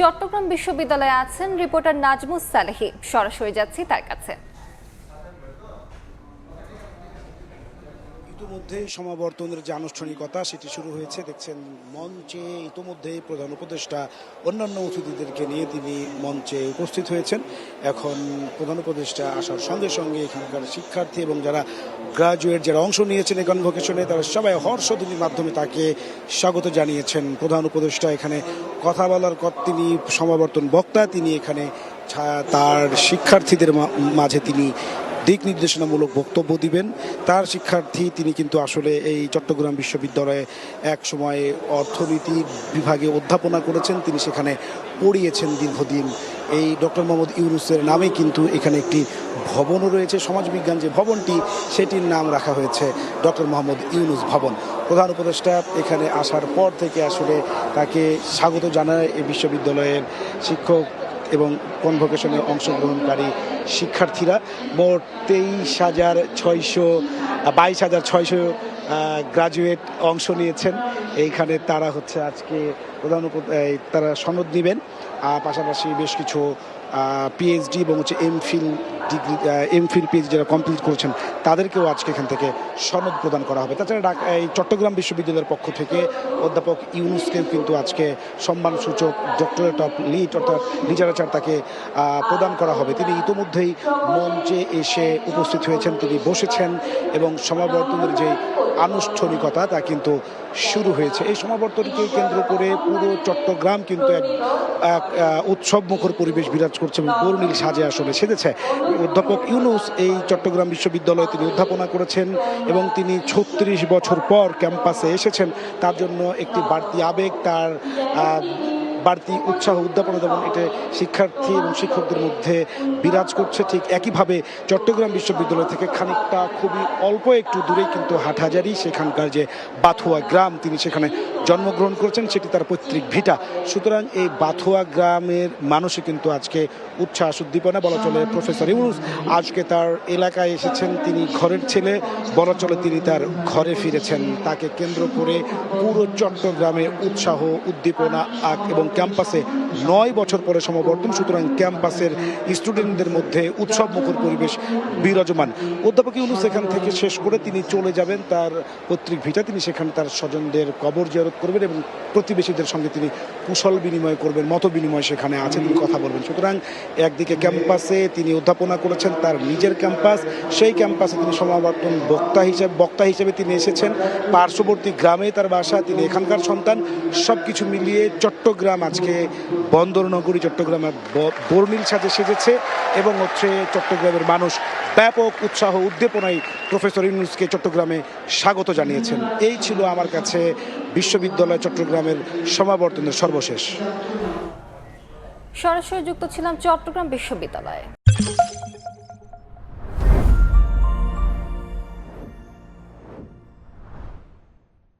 চট্টগ্রাম বিশ্ববিদ্যালয়ে আছেন রিপোর্টার নাজমুস সালেহী। সরাসরি যাচ্ছি তার কাছে। ইতিমধ্যেই সমাবর্তনের যে আনুষ্ঠানিকতা সেটি শুরু হয়েছে। দেখছেন মঞ্চে ইতিমধ্যেই প্রধান উপদেষ্টা অন্যান্য অতিথিদেরকে নিয়ে তিনি মঞ্চে উপস্থিত হয়েছেন। এখন প্রধান উপদেষ্টা আসার সঙ্গে সঙ্গে এখানকার শিক্ষার্থী এবং যারা গ্রাজুয়েট যারা অংশ নিয়েছেন এই কনভোকেশনে তারা সবাই হর্ষধ্বনির মাধ্যমে তাকে স্বাগত জানিয়েছেন। প্রধান উপদেষ্টা এখানে কথা বলার তিনি সমাবর্তন বক্তা, তিনি এখানে তার শিক্ষার্থীদের মাঝে তিনি দিক নির্দেশনামূলক বক্তব্য দিবেন। তার শিক্ষার্থী তিনি কিন্তু আসলে এই চট্টগ্রাম বিশ্ববিদ্যালয়ে এক সময় অর্থনীতি বিভাগে অধ্যাপনা করেছেন, তিনি সেখানে পড়িয়েছেন দীর্ঘদিন। এই ডক্টর মোহাম্মদ ইউনূসের নামে কিন্তু এখানে একটি ভবনও রয়েছে, সমাজবিজ্ঞান যে ভবনটি সেটির নাম রাখা হয়েছে ডক্টর মোহাম্মদ ইউনূস ভবন। প্রধান উপদেষ্টা এখানে আসার পর থেকে আসলে তাকে স্বাগত জানায় এই বিশ্ববিদ্যালয়ের শিক্ষক এবং কনভোকেশনে অংশগ্রহণকারী শিক্ষার্থীরা। মোট 22,600 গ্রাজুয়েট অংশ নিয়েছেন এইখানে। তারা হচ্ছে আজকে তারা সনদ নেবেন, পাশাপাশি বেশ কিছু পিএইচডি এবং হচ্ছে এমফিল পিএইচডি যারা কমপ্লিট করেছেন তাদেরকেও আজকে এখান থেকে সনদ প্রদান করা হবে। তাছাড়া এই চট্টগ্রাম বিশ্ববিদ্যালয়ের পক্ষ থেকে অধ্যাপক ইউনূসকেও কিন্তু আজকে সম্মানসূচক ডক্টরেট অফ লিট অর্থাৎ লিটারেচার তাকে প্রদান করা হবে। তিনি ইতিমধ্যেই মঞ্চে এসে উপস্থিত হয়েছেন, তিনি বসেছেন এবং সমাবর্তনের যে আনুষ্ঠানিকতা তা কিন্তু শুরু হয়েছে। এই সমাবর্তনকে কেন্দ্র করে পুরো চট্টগ্রাম কিন্তু এক উৎসবমুখর পরিবেশ বিরাজ করছে এবং বর্ণিল সাজে আসলে সেজেছে। অধ্যাপক ইউনূস এই চট্টগ্রাম বিশ্ববিদ্যালয়ে তিনি অধ্যাপনা করেছেন এবং তিনি 36 বছর পর ক্যাম্পাসে এসেছেন। তার জন্য একটি বাড়তি আবেগ, তার বাড়তি উৎসাহ উদ্যাপনা যেমন এটা শিক্ষার্থী এবং শিক্ষকদের মধ্যে বিরাজ করছে, ঠিক একইভাবে চট্টগ্রাম বিশ্ববিদ্যালয় থেকে খানিকটা খুবই অল্প একটু দূরে কিন্তু হাটহাজারী সেখানকার যে বাথুয়া গ্রাম, তিনি সেখানে জন্মগ্রহণ করেছেন, সেটি তার পৈতৃক ভিটা। সুতরাং এই বাথুয়া গ্রামের মানুষই কিন্তু আজকে উচ্ছ্বাস উদ্দীপনা বলা চলে। প্রফেসর ইউনূস আজকে তার এলাকায় এসেছেন, তিনি ঘরের ছেলে বলা চলে, তিনি তার ঘরে ফিরেছেন। তাকে কেন্দ্র করে পুরো চট্টগ্রামে উৎসাহ উদ্দীপনা এবং ক্যাম্পাসে 9 বছর পরে সমাবর্তন, সুতরাং ক্যাম্পাসের স্টুডেন্টদের মধ্যে উৎসবমুখর পরিবেশ বিরাজমান। অধ্যাপক ইউনূস এখান থেকে শেষ করে তিনি চলে যাবেন তার পৈতৃক ভিটা, তিনি সেখানে তার স্বজনদের কবর জিয়ারত করবেন এবং প্রতিবেশীদের সঙ্গে তিনি কুশল বিনিময় করবেন, মত বিনিময় সেখানে আছে, তিনি কথা বলবেন। সুতরাং একদিকে ক্যাম্পাসে তিনি অধ্যাপনা করেছেন, তার নিজের ক্যাম্পাস, সেই ক্যাম্পাসে তিনি সমাবর্তন বক্তা হিসেবে তিনি এসেছেন। পার্শ্ববর্তী গ্রামে তার বাসা, তিনি এখানকার সন্তান। সব কিছু মিলিয়ে চট্টগ্রাম আজকে বন্দরনগরী, চট্টগ্রামে বর্ণিল সাজে সেজেছে এবং হচ্ছে চট্টগ্রামের মানুষ ব্যাপক উৎসাহ উদ্দীপনায় প্রফেসর ইউনূসকে চট্টগ্রামে স্বাগত জানিয়েছেন। এই ছিল আমার কাছে বিশ্ববিদ্যালয় চট্টগ্রামের সমাবর্তনের সর্বশেষ। সরাসরি যুক্ত ছিলাম চট্টগ্রাম বিশ্ববিদ্যালয়ে।